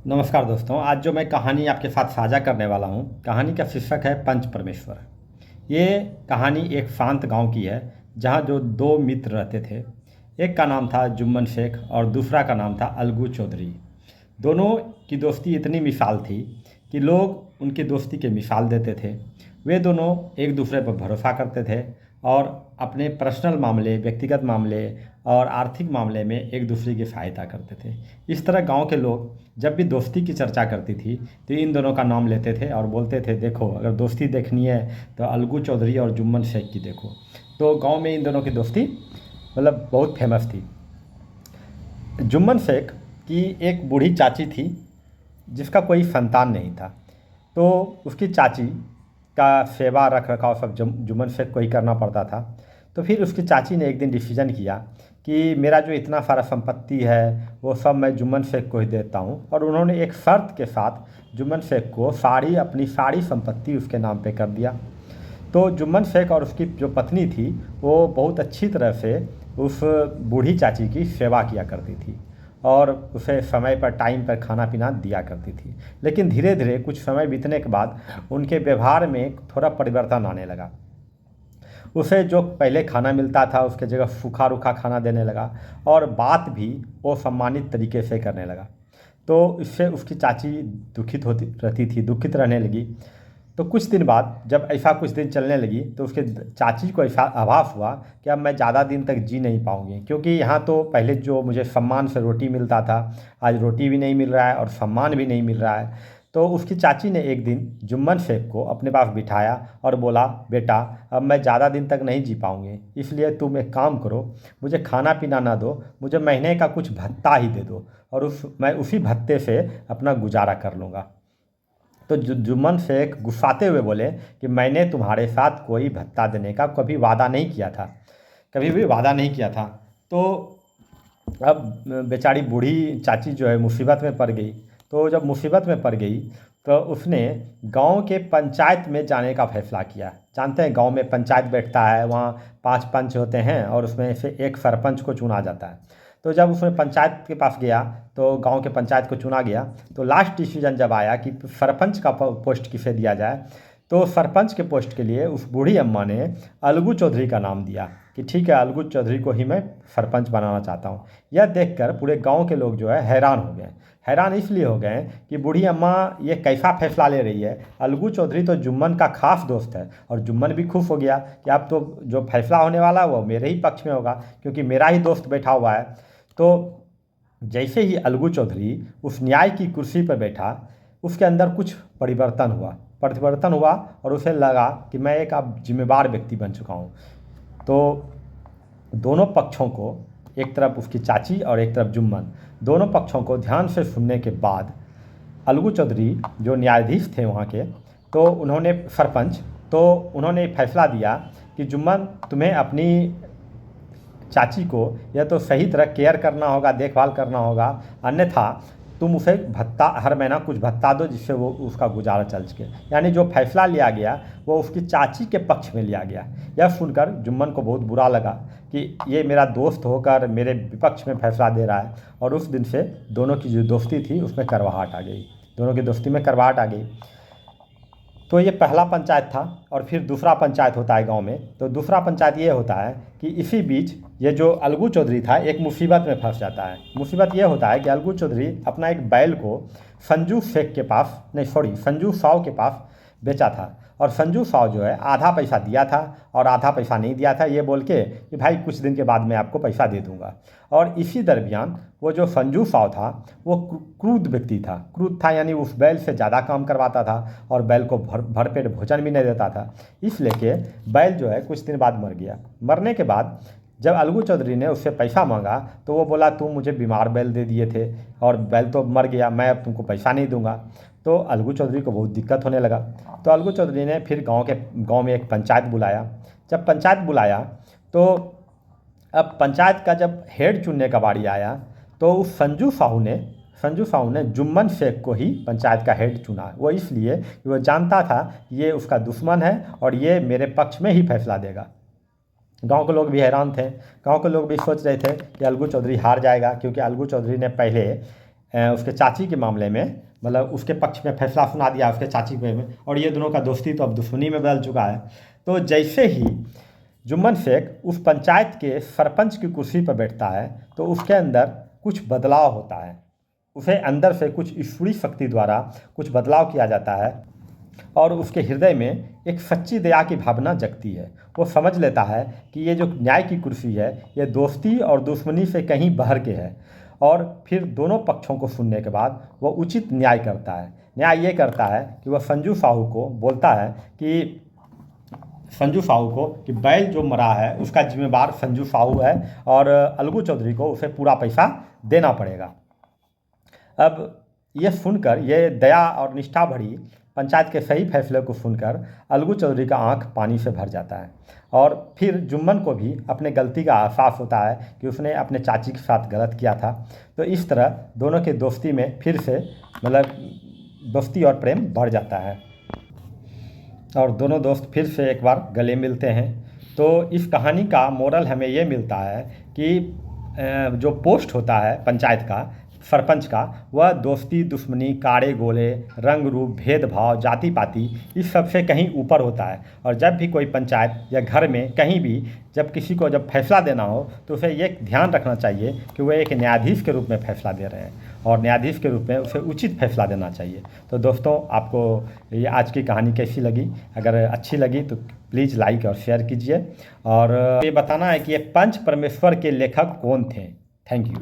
नमस्कार दोस्तों। आज जो मैं कहानी आपके साथ साझा करने वाला हूँ, कहानी का शीर्षक है पंच परमेश्वर। ये कहानी एक शांत गांव की है जहाँ जो दो मित्र रहते थे। एक का नाम था जुम्मन शेख और दूसरा का नाम था अलगू चौधरी। दोनों की दोस्ती इतनी मिसाल थी कि लोग उनकी दोस्ती के मिसाल देते थे। वे दोनों एक दूसरे पर भरोसा करते थे और अपने पर्सनल मामले, व्यक्तिगत मामले और आर्थिक मामले में एक दूसरे की सहायता करते थे। इस तरह गांव के लोग जब भी दोस्ती की चर्चा करती थी तो इन दोनों का नाम लेते थे और बोलते थे, देखो अगर दोस्ती देखनी है तो अलगू चौधरी और जुम्मन शेख की देखो। तो गांव में इन दोनों की दोस्ती मतलब बहुत फेमस थी। जुम्मन शेख की एक बूढ़ी चाची थी जिसका कोई संतान नहीं था। तो उसकी चाची का सेवा रख रखाव सब जुम्मन शेख को ही करना पड़ता था। तो फिर उसकी चाची ने एक दिन डिसीजन किया कि मेरा जो इतना सारा संपत्ति है वो सब मैं जुम्मन शेख को ही देता हूँ। और उन्होंने एक शर्त के साथ जुम्मन शेख को अपनी सारी संपत्ति उसके नाम पे कर दिया। तो जुम्मन शेख और उसकी जो पत्नी थी वो बहुत अच्छी तरह से उस बूढ़ी चाची की सेवा किया करती थी और उसे समय पर टाइम पर खाना पीना दिया करती थी। लेकिन धीरे धीरे कुछ समय बीतने के बाद उनके व्यवहार में थोड़ा परिवर्तन आने लगा। उसे जो पहले खाना मिलता था उसके जगह सूखा रूखा खाना देने लगा और बात भी वो सम्मानित तरीके से करने लगा। तो इससे उसकी चाची दुखित होती रहती थी, दुखित रहने लगी। तो कुछ दिन बाद जब ऐसा कुछ दिन चलने लगी तो उसके चाची को ऐसा आभास हुआ कि अब मैं ज़्यादा दिन तक जी नहीं पाऊंगी, क्योंकि यहाँ तो पहले जो मुझे सम्मान से रोटी मिलता था आज रोटी भी नहीं मिल रहा है और सम्मान भी नहीं मिल रहा है। तो उसकी चाची ने एक दिन जुम्मन शेख को अपने पास बिठाया और बोला, बेटा अब मैं ज़्यादा दिन तक नहीं जी पाऊंगी, इसलिए तुम एक काम करो, मुझे खाना पीना ना दो, मुझे महीने का कुछ भत्ता ही दे दो और मैं उसी भत्ते से अपना गुजारा कर लूँगा। तो जुम्मन शेख गुस्साते हुए बोले कि मैंने तुम्हारे साथ कोई भत्ता देने का कभी वादा नहीं किया था, कभी भी वादा नहीं किया था। तो अब बेचारी बूढ़ी चाची जो है मुसीबत में पड़ गई। तो जब मुसीबत में पड़ गई तो उसने गांव के पंचायत में जाने का फैसला किया। जानते हैं गांव में पंचायत बैठता है, वहाँ 5 पंच होते हैं और उसमें से एक सरपंच को चुना जाता है। तो जब उसने पंचायत के पास गया तो गांव के पंचायत को चुना गया। तो लास्ट डिसीजन जब आया कि सरपंच का पोस्ट किसे दिया जाए, तो सरपंच के पोस्ट के लिए उस बूढ़ी अम्मा ने अलगू चौधरी का नाम दिया कि ठीक है, अलगू चौधरी को ही मैं सरपंच बनाना चाहता हूँ। यह देखकर पूरे गांव के लोग जो है हैरान हो गए। हैरान इसलिए हो गए कि बूढ़ी अम्मा ये कैसा फैसला ले रही है। अलगू चौधरी तो जुम्मन का खास दोस्त है और जुम्मन भी खुश हो गया कि अब तो जो फैसला होने वाला है वो मेरे ही पक्ष में होगा, क्योंकि मेरा ही दोस्त बैठा हुआ है। तो जैसे ही अलगू चौधरी उस न्याय की कुर्सी पर बैठा, उसके अंदर कुछ परिवर्तन हुआ और उसे लगा कि मैं एक अब जिम्मेदार व्यक्ति बन चुका हूँ। तो दोनों पक्षों को, एक तरफ उसकी चाची और एक तरफ जुम्मन, दोनों पक्षों को ध्यान से सुनने के बाद अलगू चौधरी जो न्यायाधीश थे वहाँ के, तो उन्होंने सरपंच, तो उन्होंने फैसला दिया कि जुम्मन तुम्हें अपनी चाची को या तो सही तरह केयर करना होगा, देखभाल करना होगा, अन्यथा तुम उसे भत्ता हर महीना कुछ भत्ता दो जिससे वो उसका गुजारा चल सके। यानी जो फैसला लिया गया वो उसकी चाची के पक्ष में लिया गया। यह सुनकर जुम्मन को बहुत बुरा लगा कि ये मेरा दोस्त होकर मेरे विपक्ष में फैसला दे रहा है। और उस दिन से दोनों की जो दोस्ती थी उसमें करवाहट आ गई, दोनों की दोस्ती में करवाहट आ गई। तो ये पहला पंचायत था और फिर दूसरा पंचायत होता है गांव में। तो दूसरा पंचायत ये होता है कि इसी बीच ये जो अलगू चौधरी था एक मुसीबत में फंस जाता है। मुसीबत ये होता है कि अलगू चौधरी अपना एक बैल को संजू शेख के पास, नहीं सॉरी, संजू साव के पास बेचा था। और संजू साव जो है आधा पैसा दिया था और आधा पैसा नहीं दिया था, ये बोल के कि भाई कुछ दिन के बाद मैं आपको पैसा दे दूंगा। और इसी दरमियान वो जो संजू साव था वो क्रूर व्यक्ति था। क्रूर था यानी उस बैल से ज़्यादा काम करवाता था और बैल को भरपेट भोजन भी नहीं देता था। इस लेके बैल जो है कुछ दिन बाद मर गया। मरने के बाद जब अलगू चौधरी ने उससे पैसा मांगा तो वो बोला, तुम मुझे बीमार बैल दे दिए थे और बैल तो मर गया, मैं अब तुमको पैसा नहीं दूंगा। तो अलगू चौधरी को बहुत दिक्कत होने लगा। तो अलगू चौधरी ने फिर गांव में एक पंचायत बुलाया। जब पंचायत बुलाया तो अब पंचायत का जब हेड चुनने का बारी आया तो उस संजू साहू ने जुम्मन शेख को ही पंचायत का हेड चुना। वो इसलिए कि वो जानता था ये उसका दुश्मन है और ये मेरे पक्ष में ही फैसला देगा। गांव के लोग भी हैरान थे। गांव के लोग भी सोच रहे थे कि अलगू चौधरी हार जाएगा, क्योंकि अलगू चौधरी ने पहले उसके चाची के मामले में, मतलब उसके पक्ष में फैसला सुना दिया उसके चाची के में, और ये दोनों का दोस्ती तो अब दुश्मनी में बदल चुका है। तो जैसे ही जुम्मन शेख उस पंचायत के सरपंच की कुर्सी पर बैठता है तो उसके अंदर कुछ बदलाव होता है, उसे अंदर से कुछ ईश्वरीय शक्ति द्वारा कुछ बदलाव किया जाता है और उसके हृदय में एक सच्ची दया की भावना जगती है। वो समझ लेता है कि ये जो न्याय की कुर्सी है ये दोस्ती और दुश्मनी से कहीं बाहर के है, और फिर दोनों पक्षों को सुनने के बाद वो उचित न्याय करता है। न्याय ये करता है कि वह संजू साहू को बोलता है कि बैल जो मरा है उसका जिम्मेदार संजू साहू है और अलगू चौधरी को उसे पूरा पैसा देना पड़ेगा। अब ये सुनकर, ये दया और निष्ठा भरी पंचायत के सही फैसले को सुनकर अलगू चौधरी का आंख पानी से भर जाता है, और फिर जुम्मन को भी अपने गलती का एहसास होता है कि उसने अपने चाची के साथ गलत किया था। तो इस तरह दोनों की दोस्ती में फिर से, मतलब दोस्ती और प्रेम बढ़ जाता है और दोनों दोस्त फिर से एक बार गले मिलते हैं। तो इस कहानी का मोरल हमें ये मिलता है कि जो पोस्ट होता है पंचायत का, सरपंच का, वह दोस्ती दुश्मनी, काड़े गोले, रंग रूप, भेदभाव, जाति पाति इस सब से कहीं ऊपर होता है। और जब भी कोई पंचायत या घर में कहीं भी जब किसी को जब फैसला देना हो तो उसे ये ध्यान रखना चाहिए कि वह एक न्यायाधीश के रूप में फैसला दे रहे हैं और न्यायाधीश के रूप में उसे उचित फैसला देना चाहिए। तो दोस्तों, आपको ये आज की कहानी कैसी लगी? अगर अच्छी लगी तो प्लीज़ लाइक और शेयर कीजिए, और ये बताना है कि ये पंच परमेश्वर के लेखक कौन थे। Thank you.